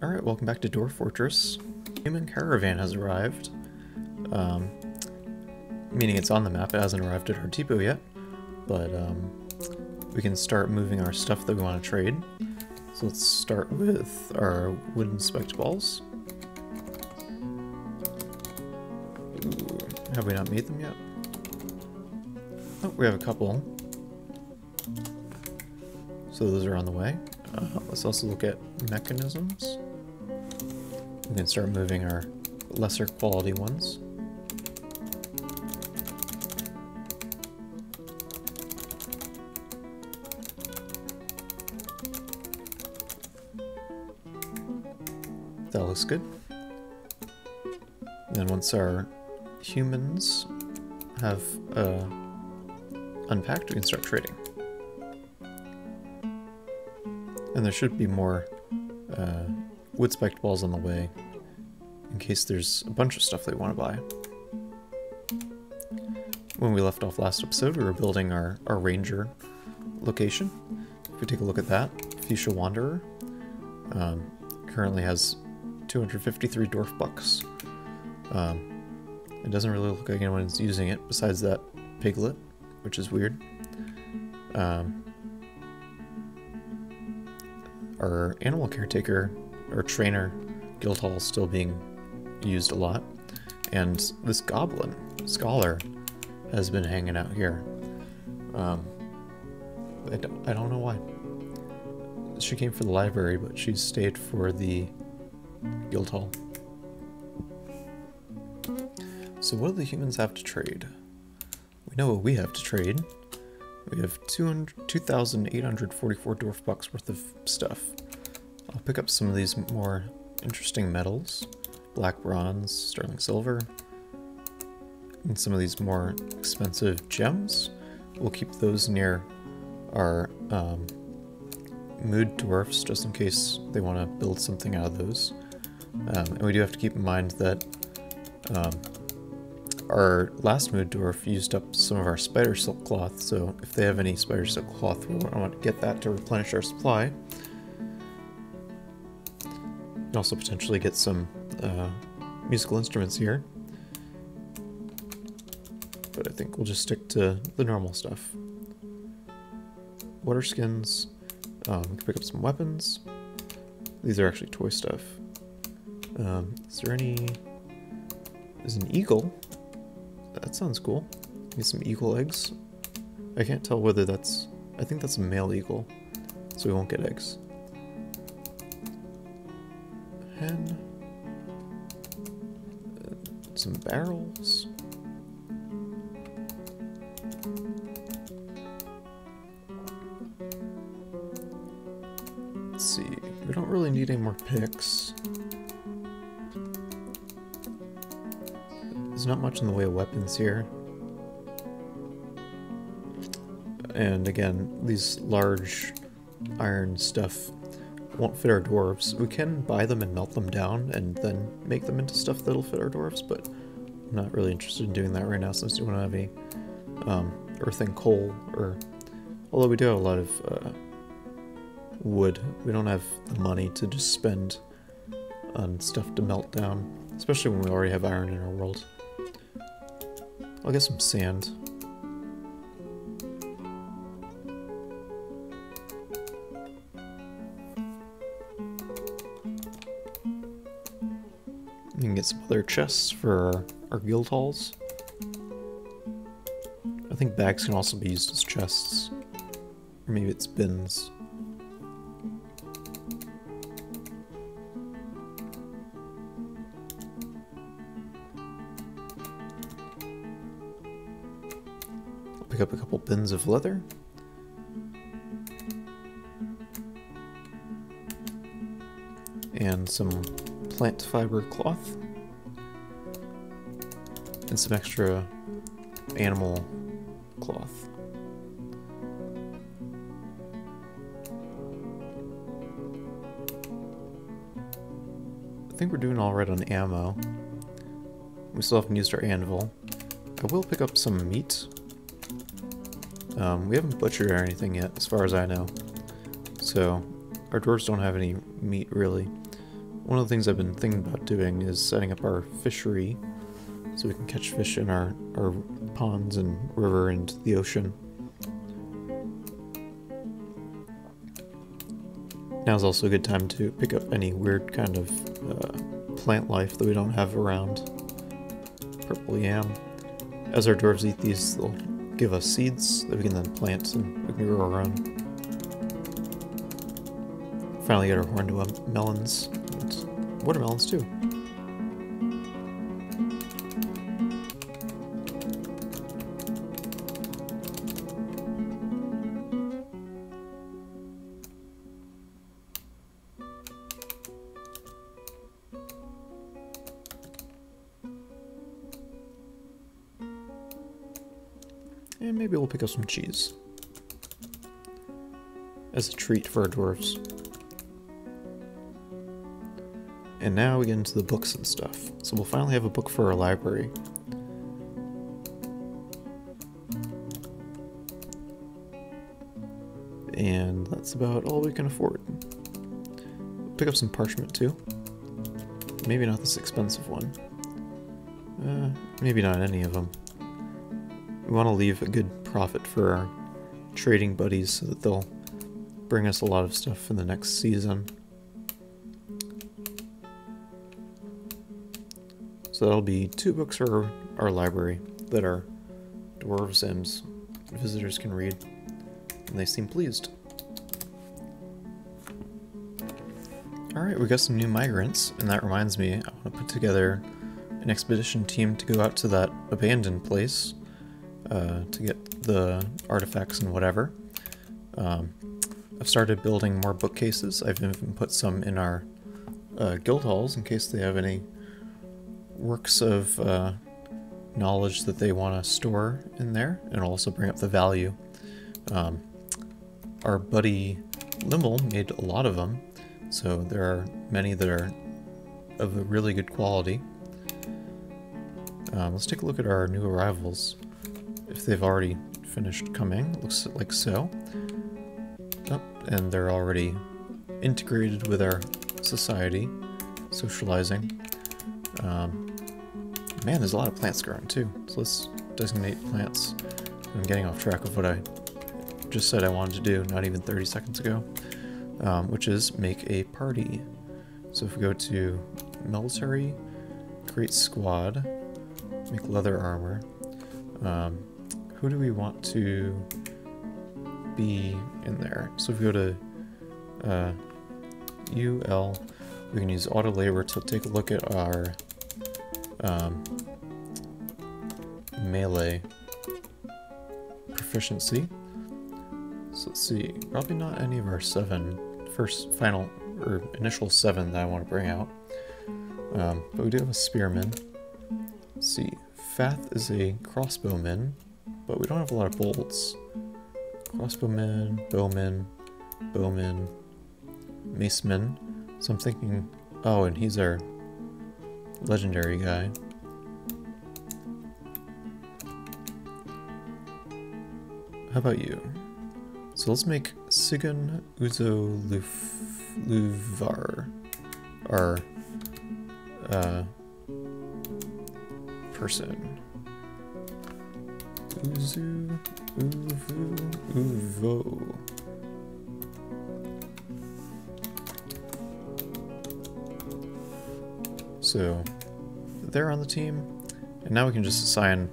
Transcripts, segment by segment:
Alright, welcome back to Dwarf Fortress. Human caravan has arrived. Meaning it's on the map, it hasn't arrived at our depot yet. But we can start moving our stuff that we want to trade. So let's start with our wooden spiked balls. Ooh, have we not made them yet? Oh, we have a couple. So those are on the way. Let's also look at mechanisms. We can start moving our lesser quality ones. That looks good. And then once our humans have unpacked, we can start trading. And there should be more wood spiked balls on the way in case there's a bunch of stuff they want to buy. When we left off last episode, we were building our ranger location. If we take a look at that, Fuchsia Wanderer currently has 253 dwarf bucks. It doesn't really look like anyone's using it besides that piglet, which is weird. Our animal caretaker, or trainer, Guildhall is still being used a lot. And this goblin, Scholar, has been hanging out here. I don't know why. She came for the library, but she stayed for the Guildhall. So what do the humans have to trade? We know what we have to trade. We have 2,844 dwarf bucks worth of stuff. I'll pick up some of these more interesting metals. Black bronze, sterling silver, and some of these more expensive gems. We'll keep those near our mood dwarfs just in case they want to build something out of those. And we do have to keep in mind that our last mood dwarf used up some of our spider silk cloth, so if they have any spider silk cloth, we want to get that to replenish our supply. And also potentially get some musical instruments here. But I think we'll just stick to the normal stuff. Water skins. We can pick up some weapons. These are actually toy stuff. Is there any... There's an eagle. That sounds cool. Get some eagle eggs. I can't tell whether that's... I think that's a male eagle, so we won't get eggs. Hen. Some barrels. Let's see. We don't really need any more picks. There's not much in the way of weapons here. And again, these large iron stuff won't fit our dwarves. We can buy them and melt them down and then make them into stuff that'll fit our dwarves, but I'm not really interested in doing that right now since we don't have any earth and coal, or although we do have a lot of wood. We don't have the money to just spend on stuff to melt down, especially when we already have iron in our world. I'll get some sand. We can get some other chests for our guild halls. I think bags can also be used as chests. Or maybe it's bins. Pick up a couple bins of leather. And some plant fiber cloth. And some extra animal cloth. I think we're doing all right on ammo. We still haven't used our anvil. I will pick up some meat. We haven't butchered or anything yet, as far as I know. So, our dwarves don't have any meat, really. One of the things I've been thinking about doing is setting up our fishery so we can catch fish in our ponds and river and the ocean. Now's also a good time to pick up any weird kind of plant life that we don't have around. Purple yam. As our dwarves eat these, they'll give us seeds that we can then plant and we can grow our own. Finally get our horned melons. And watermelons too. And maybe we'll pick up some cheese as a treat for our dwarves. And now we get into the books and stuff. So we'll finally have a book for our library. And that's about all we can afford. We'll pick up some parchment too. Maybe not this expensive one. Maybe not any of them. We want to leave a good profit for our trading buddies so that they'll bring us a lot of stuff in the next season. So that'll be 2 books for our library that our dwarves and visitors can read, and they seem pleased. Alright, we got some new migrants, and that reminds me, I want to put together an expedition team to go out to that abandoned place to get the artifacts and whatever. I've started building more bookcases. I've even put some in our guild halls in case they have any works of knowledge that they want to store in there, and it'll also bring up the value. Our buddy Limble made a lot of them, so there are many that are of a really good quality. Let's take a look at our new arrivals, if they've already finished coming. Looks like so. Oh, and they're already integrated with our society, socializing. Man, there's a lot of plants growing too, so let's designate plants. I'm getting off track of what I just said I wanted to do, not even 30 seconds ago, which is make a party. So if we go to military, create squad, make leather armor, who do we want to be in there? So if we go to UL, we can use auto labor to take a look at our melee proficiency. So let's see, probably not any of our initial 7 that I want to bring out. But we do have a spearman. Let's see, Fath is a crossbowman, but we don't have a lot of bolts. Crossbowman, bowman, maceman. So I'm thinking, oh, and he's our legendary guy. How about you? So let's make Sigun Uzo Luvar our person. Uzu Uvo. So they're on the team, and now we can just assign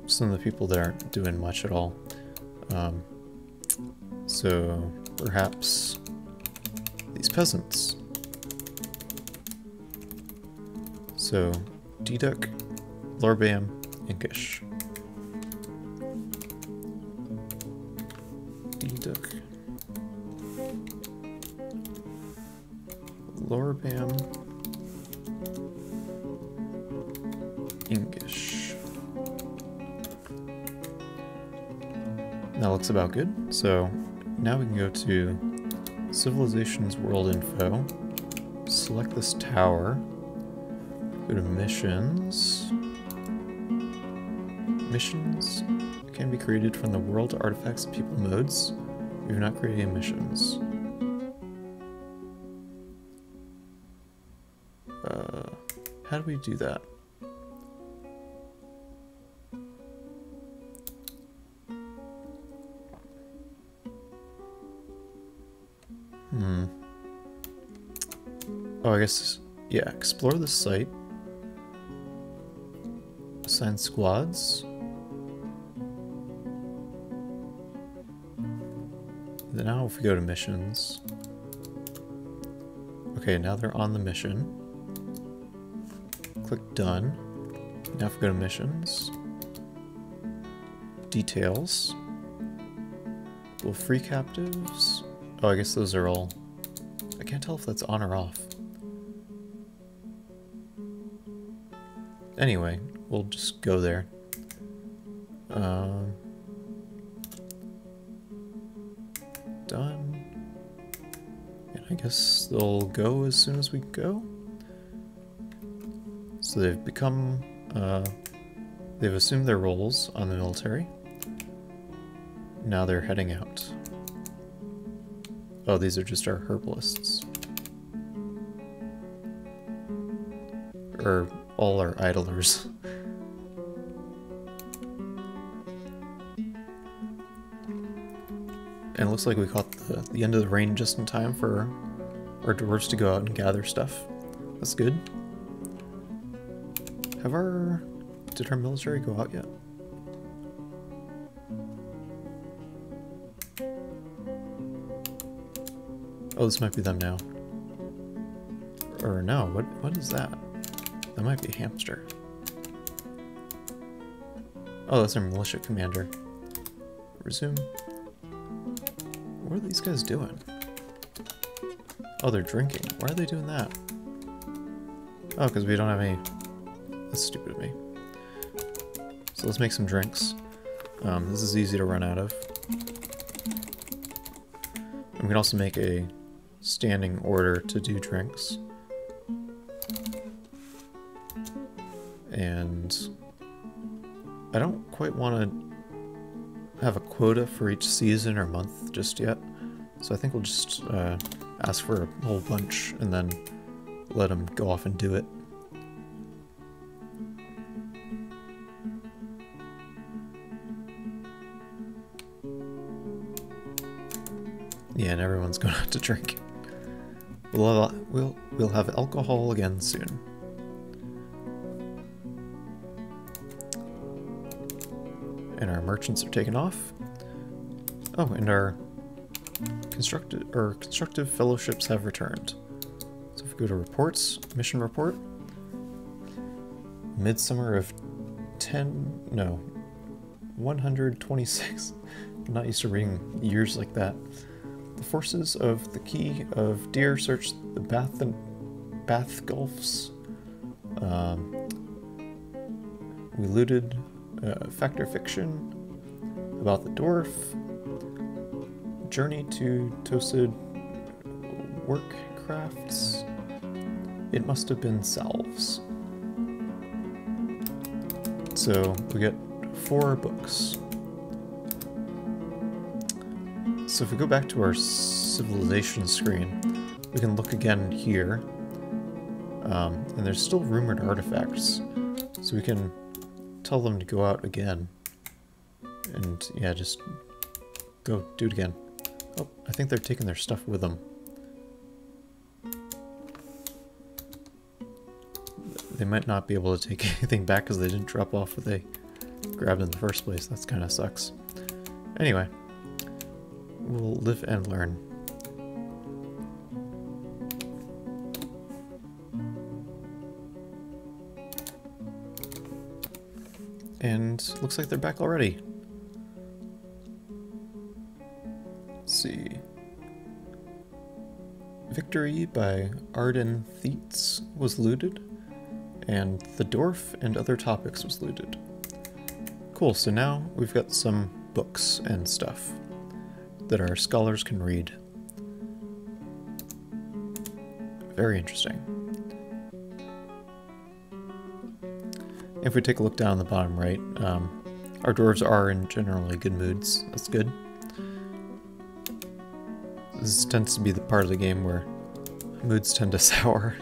some of the people that aren't doing much at all. So perhaps these peasants. So Deduk, Lorbam, Inkish. Deduk, Lorbam, Inkish. That looks about good. So now we can go to Civilizations World Info, select this tower, go to missions. Missions can be created from the world artifacts and people modes. We have not created any missions. how do we do that? Oh, I guess, yeah, explore the site. Assign squads. Then now if we go to missions. Okay, now they're on the mission. Click done. Now if we go to missions. Details. Will free captives. Oh, I guess those are all. I can't tell if that's on or off. Anyway, we'll just go there. Done. And I guess they'll go as soon as we go. So they've become, they've assumed their roles on the military. Now they're heading out. Oh, these are just our herbalists. Or all our idlers. And it looks like we caught the end of the rain just in time for our dwarves to go out and gather stuff. That's good. Did our military go out yet? Oh, this might be them now. Or no, what is that? That might be a hamster. Oh, that's our militia commander. Resume. What are these guys doing? Oh, they're drinking. Why are they doing that? Oh, because we don't have any... That's stupid of me. So let's make some drinks. This is easy to run out of. And we can also make a standing order to do drinks. And I don't quite want to have a quota for each season or month just yet. So I think we'll just ask for a whole bunch and then let them go off and do it. Yeah, and everyone's going to have to drink. We'll have alcohol again soon. And our merchants are taken off. Oh, and our constructive fellowships have returned. So if we go to reports, mission report, midsummer of 126. I'm not used to reading years like that. The forces of the Key of Deer searched the Bath Gulfs. We looted fact or fiction about the Dwarf. Journey to Toasted Work Crafts. It must have been salves. So we get 4 books. So if we go back to our civilization screen, we can look again here. And there's still rumored artifacts. So we can tell them to go out again. And yeah, just go do it again. Oh, I think they're taking their stuff with them. They might not be able to take anything back because they didn't drop off what they grabbed in the first place. That's kind of sucks. Anyway, we'll live and learn. And looks like they're back already. Let's see. Victory by Arden Theets was looted, and the Dwarf and other topics was looted. Cool, so now we've got some books and stuff that our scholars can read. Very interesting. If we take a look down the bottom right, our dwarves are in generally good moods. That's good. This tends to be the part of the game where moods tend to sour.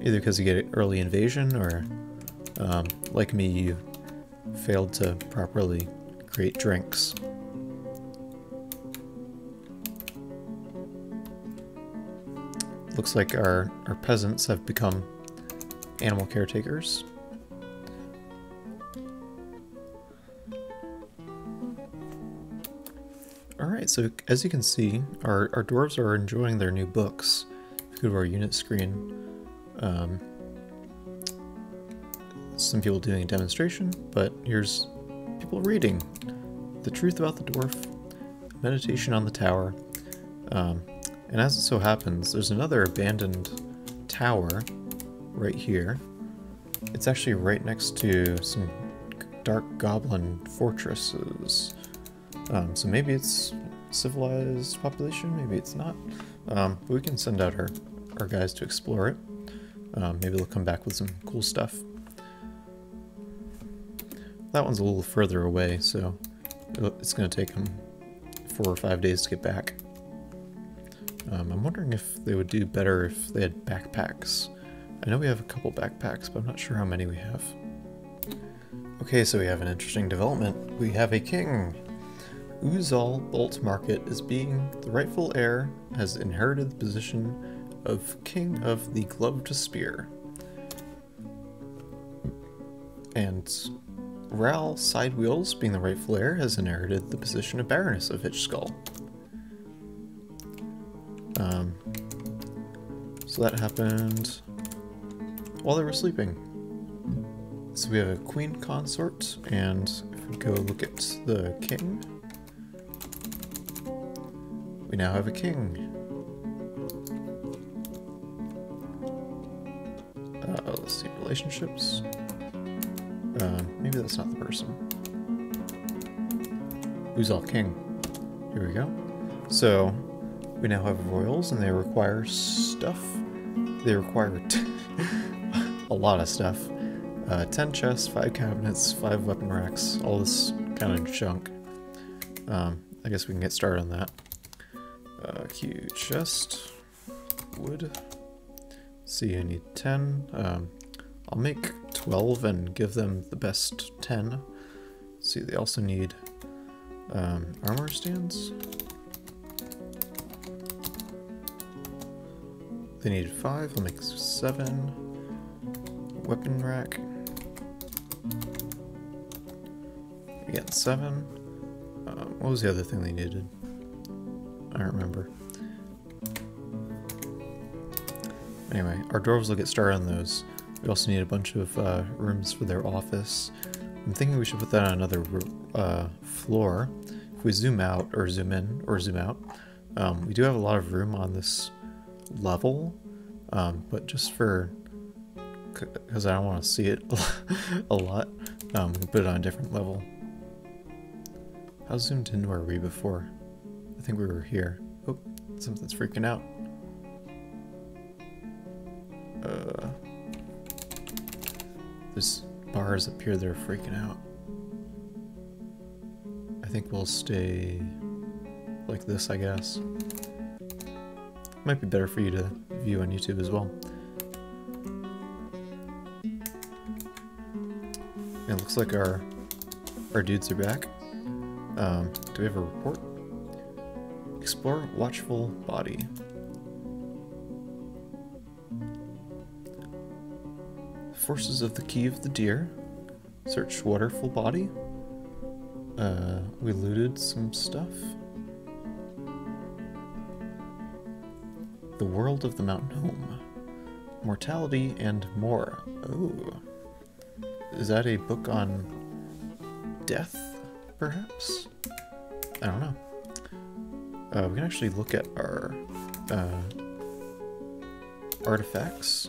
either because you get early invasion or, like me, you failed to properly create drinks. Looks like our peasants have become animal caretakers. Alright, so as you can see, our dwarves are enjoying their new books. If you go to our unit screen, some people doing a demonstration, but here's people reading. The Truth About the Dwarf, Meditation on the Tower. And as it so happens, there's another abandoned tower right here. It's actually right next to some dark goblin fortresses. So maybe it's civilized population, maybe it's not. But we can send out our guys to explore it. Maybe they'll come back with some cool stuff. That one's a little further away, so it's going to take them 4 or 5 days to get back. I'm wondering if they would do better if they had backpacks. I know we have a couple backpacks, but I'm not sure how many we have. Okay, so we have an interesting development. We have a king. Uzal Bolt Market is being the rightful heir, has inherited the position of King of the Gloved Spear. And Ral Sidewheels, being the rightful heir, has inherited the position of Baroness of Hitchskull. So that happened while they were sleeping. So we have a queen consort, and if we go look at the king, we now have a king. Let's see, relationships. Maybe that's not the person. Who's all king? Here we go. So we now have royals, and they require stuff. They require a lot of stuff. 10 chests, 5 cabinets, 5 weapon racks, all this kind of junk. I guess we can get started on that. Q chest, wood. See, I need 10. I'll make 12 and give them the best 10. See, they also need armor stands. They need 5, I'll make 7. Weapon rack. Again, 7. What was the other thing they needed? I don't remember. Anyway, our dwarves will get started on those. We also need a bunch of rooms for their office. I'm thinking we should put that on another floor. If we zoom out, or zoom in, or zoom out, we do have a lot of room on this level, but just for, because I don't want to see it a lot, we can put it on a different level. How zoomed in were we before? I think we were here. Oh, something's freaking out. There's bars up here that are freaking out. I think we'll stay like this, I guess. Might be better for you to view on YouTube as well. It looks like our dudes are back. Do we have a report? Explore watchful body. Forces of the Key of the Deer. Search waterful body. We looted some stuff. The World of the Mountain Home. Mortality and more. Oh. Is that a book on death, perhaps? I don't know. We can actually look at our artifacts.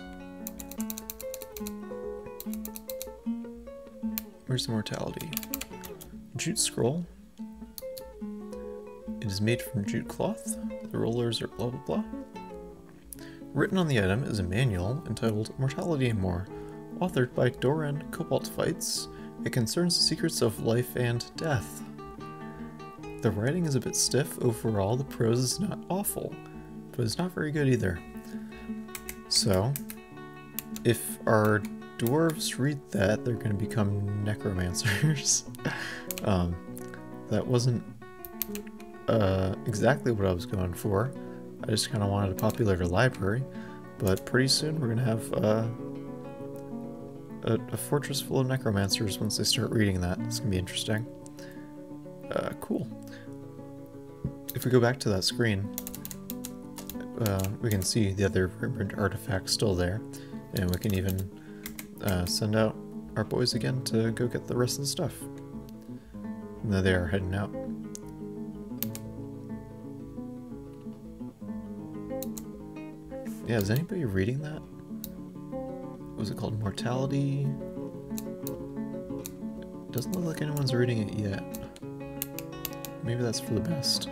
Where's the mortality? Jute scroll. It is made from jute cloth. The rollers are blah blah blah. Written on the item is a manual entitled Mortality and More, authored by Doran Cobalt Fights. It concerns the secrets of life and death. The writing is a bit stiff. Overall, the prose is not awful, but it's not very good either. So, if our dwarves read that, they're going to become necromancers. That wasn't exactly what I was going for. I just kind of wanted to populate our library, but pretty soon we're going to have a fortress full of necromancers once they start reading that. It's going to be interesting. Cool. If we go back to that screen, we can see the other rumored artifacts still there, and we can even send out our boys again to go get the rest of the stuff. And there they are heading out. Yeah, is anybody reading that? What was it called? Mortality? Doesn't look like anyone's reading it yet. Maybe that's for the best.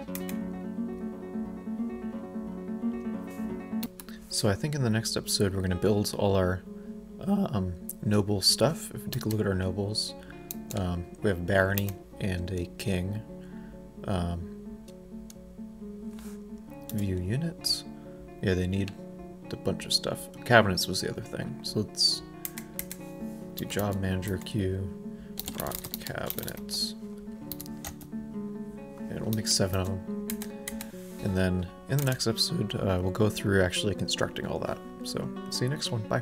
So I think in the next episode we're going to build all our noble stuff. If we take a look at our nobles, we have a barony and a king. View units. Yeah, they need a bunch of stuff. Cabinets was the other thing. So let's do job manager queue, rock cabinets. And we'll make 7 of them. And then in the next episode, we'll go through actually constructing all that. So see you next one. Bye.